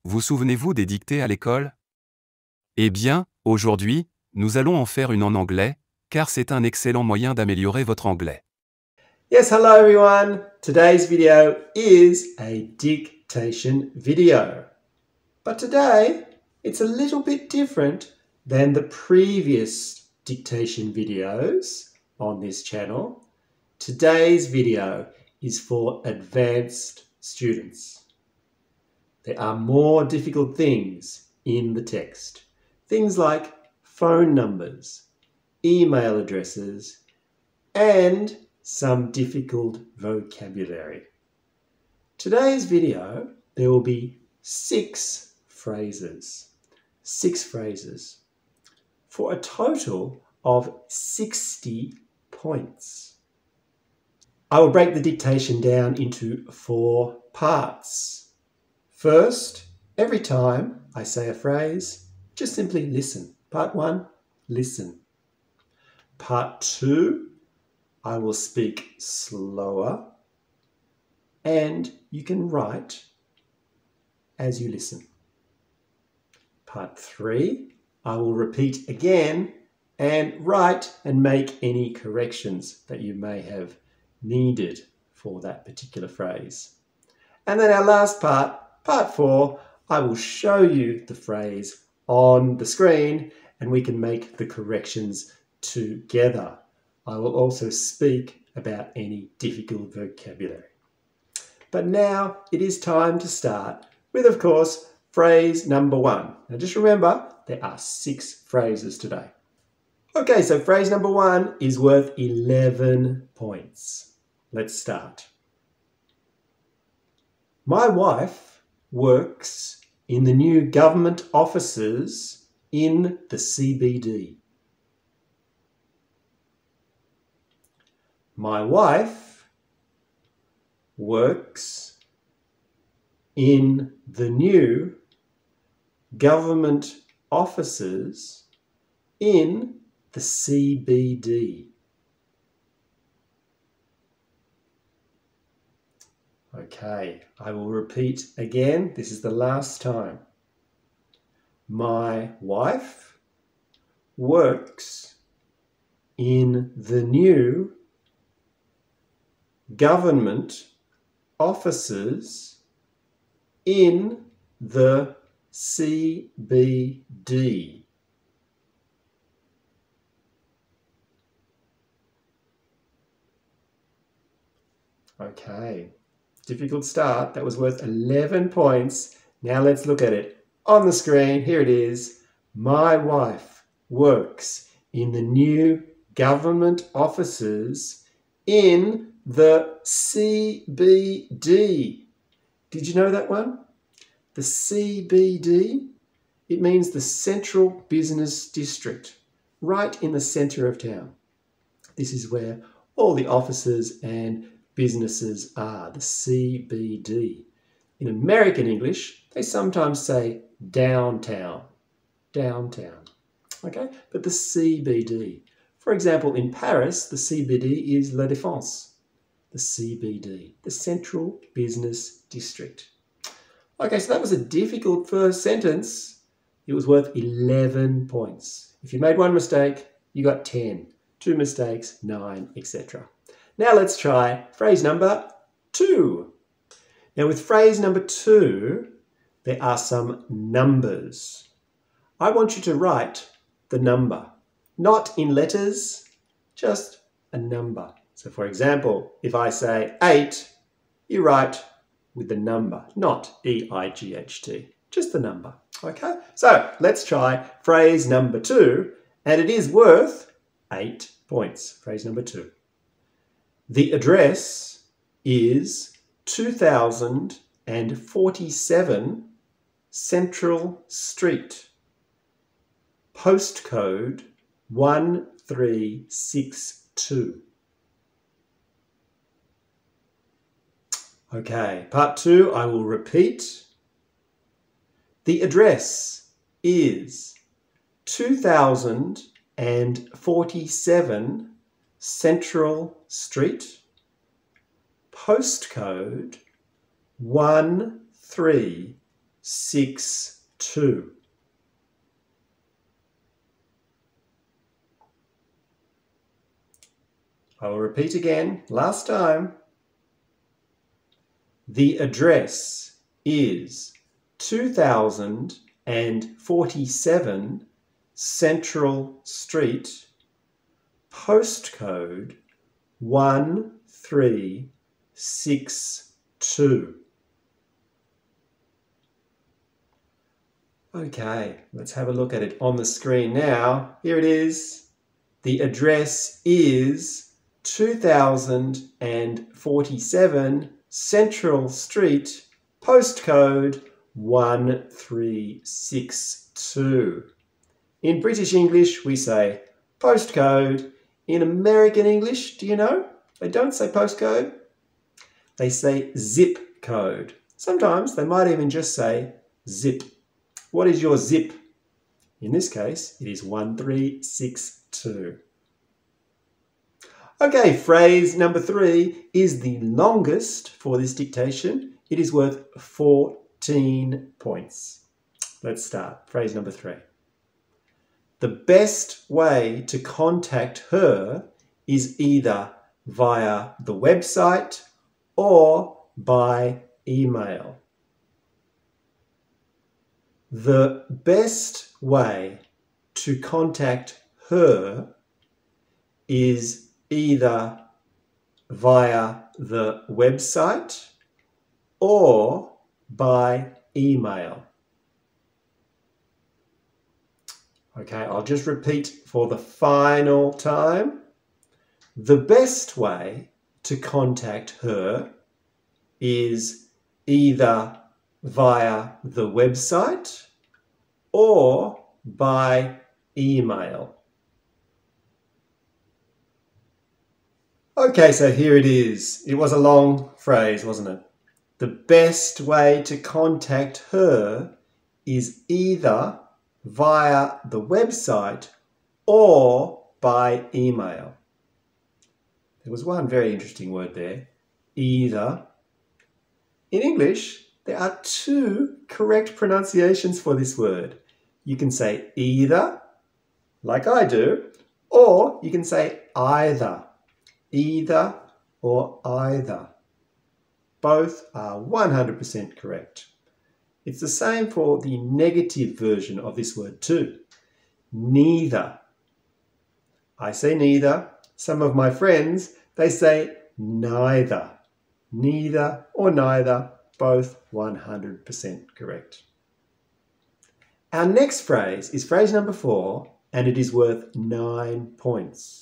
Vous souvenez-vous des dictées à l'école? Eh bien, aujourd'hui, nous allons en faire une en anglais, car c'est un excellent moyen d'améliorer votre anglais. Yes, hello everyone. Today's video is a dictation video. But today, it's a little bit different than the previous dictation videos on this channel. Today's video is for advanced students. There are more difficult things in the text. Things like phone numbers, email addresses, and some difficult vocabulary. Today's video, there will be 6 phrases. 6 phrases for a total of 60 points. I will break the dictation down into 4 parts. First, every time I say a phrase, just simply listen. Part 1, listen. Part 2, I will speak slower and you can write as you listen. Part 3, I will repeat again and write and make any corrections that you may have needed for that particular phrase. And then our last part, part 4, I will show you the phrase on the screen and we can make the corrections together. I will also speak about any difficult vocabulary. But now it is time to start with, of course, phrase number 1. Now just remember, there are 6 phrases today. Okay, so phrase number 1 is worth 11 points. Let's start. My wife works in the new government offices in the CBD. My wife works in the new government offices in the CBD. Okay, I will repeat again. This is the last time. My wife works in the new government offices in the CBD. Okay, difficult start. That was worth 11 points. Now let's look at it. On the screen, here it is. My wife works in the new government offices in the CBD. Did you know that one? The CBD, it means the Central Business District, right in the centre of town. This is where all the offices and businesses are, the CBD. In American English, they sometimes say downtown, downtown, okay? But the CBD. For example, in Paris, the CBD is La Défense, the CBD, the Central Business District. Okay, so that was a difficult first sentence. It was worth 11 points. If you made one mistake, you got 10. 2 mistakes, 9, etc. Now let's try phrase number 2. Now with phrase number 2, there are some numbers. I want you to write the number, not in letters, just a number. So for example, if I say 8, you write with the number, not E-I-G-H-T, just the number, okay? So let's try phrase number 2, and it is worth 8 points, phrase number 2. The address is 2047 Central Street, postcode 1362. Okay, part 2, I will repeat. The address is 2047 Central Street, postcode 1362. 362. I will repeat again, last time. The address is 2047 Central Street, postcode 1362. Okay, let's have a look at it on the screen now. Here it is. The address is 2047 Central Street, postcode 1362. In British English, we say postcode. In American English, do you know? They don't say postcode. They say zip code. Sometimes they might even just say zip. What is your zip? In this case, it is 1362. Okay, phrase number 3 is the longest for this dictation. It is worth 14 points. Let's start. Phrase number 3. The best way to contact her is either via the website or by email. The best way to contact her is either via the website or by email. Okay, I'll just repeat for the final time. The best way to contact her is either via the website or by email. Okay, so here it is. It was a long phrase, wasn't it? The best way to contact her is either via the website or by email. There was one very interesting word there, either. In English, there are 2 correct pronunciations for this word. You can say either, like I do, or you can say either. Either or either. Both are 100% correct. It's the same for the negative version of this word too. Neither. I say neither. Some of my friends, they say neither. Neither or neither, both 100% correct. Our next phrase is phrase number 4, and it is worth 9 points.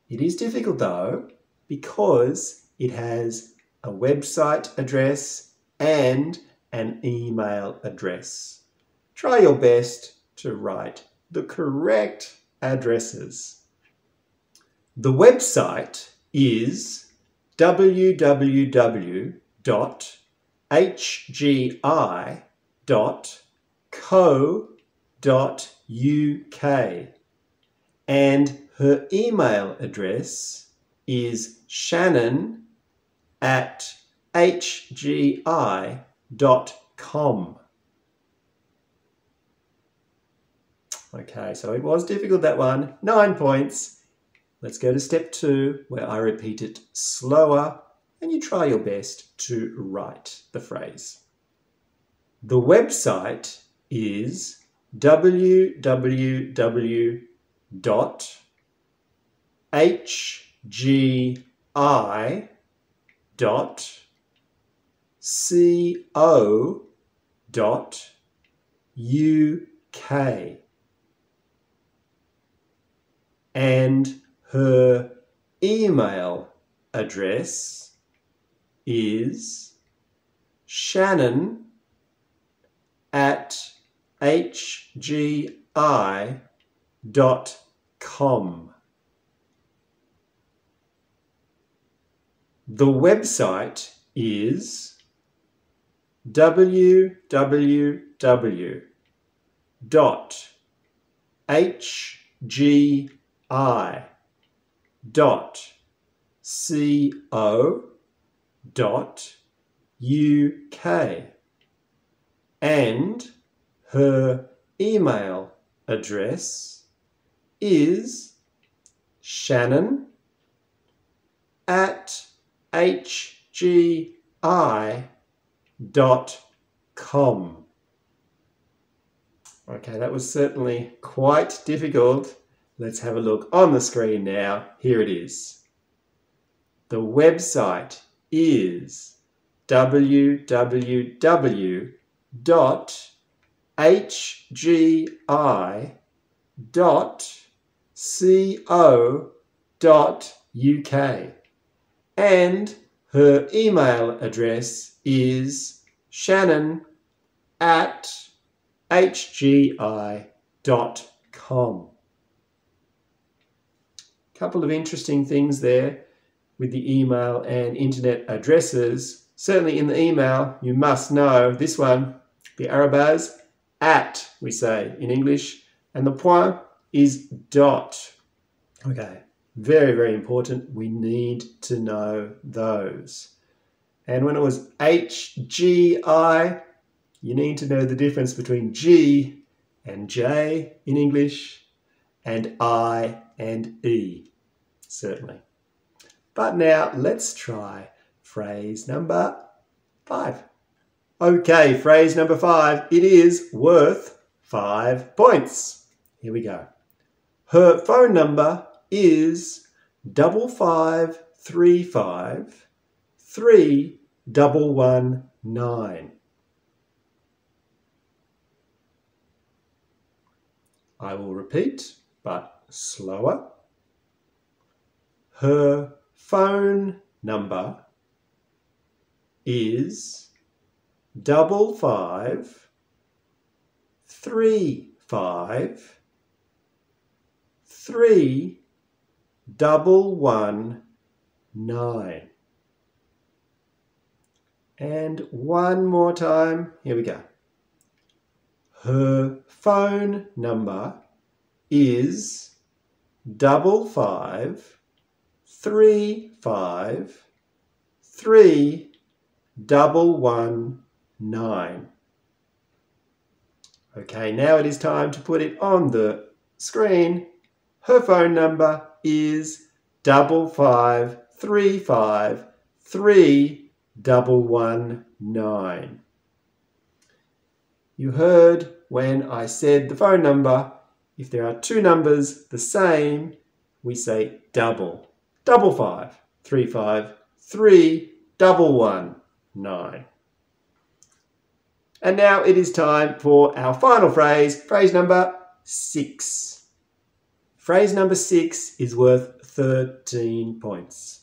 It is difficult though, because it has a website address and an email address. Try your best to write the correct addresses. The website is www.hgi.co.uk and her email address is shannon@hgi.com. Okay, so it was difficult, that one. 9 points. Let's go to step 2, where I repeat it slower and you try your best to write the phrase. The website is www.hgi.co.uk and her email address is shannon@hgi.com. The website is www.hgi.co.uk and her email address is shannon@hgi.com. Okay, that was certainly quite difficult. Let's have a look on the screen now. Here it is. The website is www.hgi.co.uk and her email address is shannon@hgi.com. Couple of interesting things there with the email and internet addresses. Certainly in the email, you must know this one, the arrobas, at, we say in English, and the point is dot. Okay, very, very important. We need to know those. And when it was HGI, you need to know the difference between G and J in English and I and E, certainly. But now let's try phrase number 5. Okay, phrase number 5. It is worth 5 points. Here we go. Her phone number is 5535 3119. I will repeat, but slower. Her phone number is 5535 3119. And one more time. Here we go. Her phone number is 5535 3119. Okay, now it is time to put it on the screen. Her phone number is 5535 3119. You heard when I said the phone number, if there are two numbers the same, we say double. 5535 3119. And now it is time for our final phrase, phrase number 6. Phrase number 6 is worth 13 points.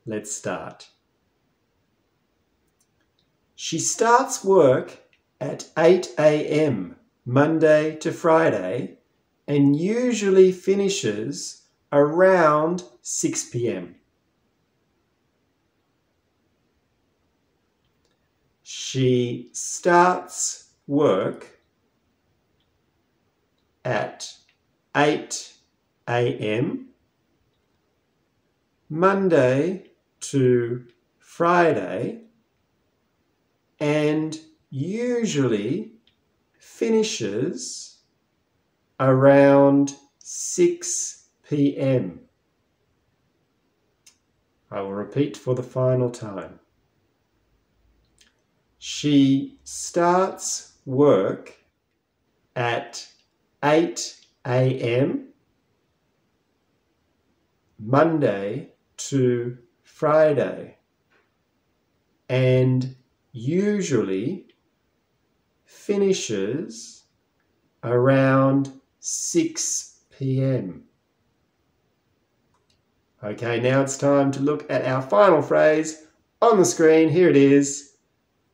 Let's start. She starts work at 8 a.m. Monday to Friday and usually finishes around 6 p.m. She starts work at 8 a.m. Monday to Friday and usually finishes around 6 p.m. I will repeat for the final time. She starts work at 8 a.m. Monday to Friday and usually finishes around 6 p.m. Okay, now it's time to look at our final phrase on the screen. Here it is.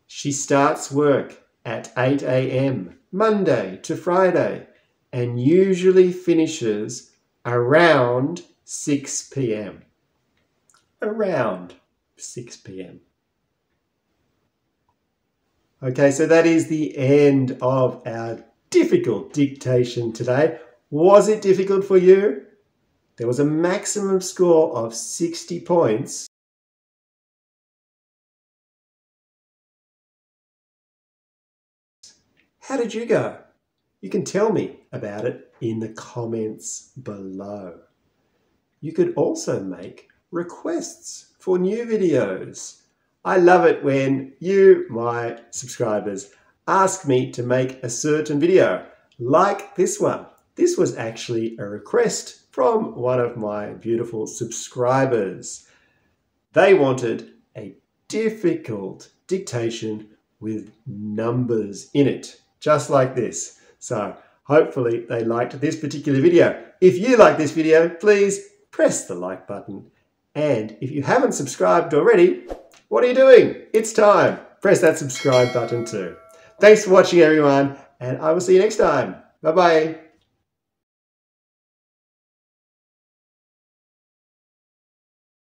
She starts work at 8 a.m. Monday to Friday and usually finishes around 6 p.m. Around 6 p.m. Okay, so that is the end of our difficult dictation today. Was it difficult for you? There was a maximum score of 60 points. How did you go? You can tell me about it in the comments below. You could also make requests for new videos. I love it when you, my subscribers, ask me to make a certain video, like this one. This was actually a request from one of my beautiful subscribers. They wanted a difficult dictation with numbers in it, just like this. So hopefully they liked this particular video. If you like this video, please press the like button. And if you haven't subscribed already, what are you doing? It's time. Press that subscribe button too. Thanks for watching, everyone, and I will see you next time. Bye-bye.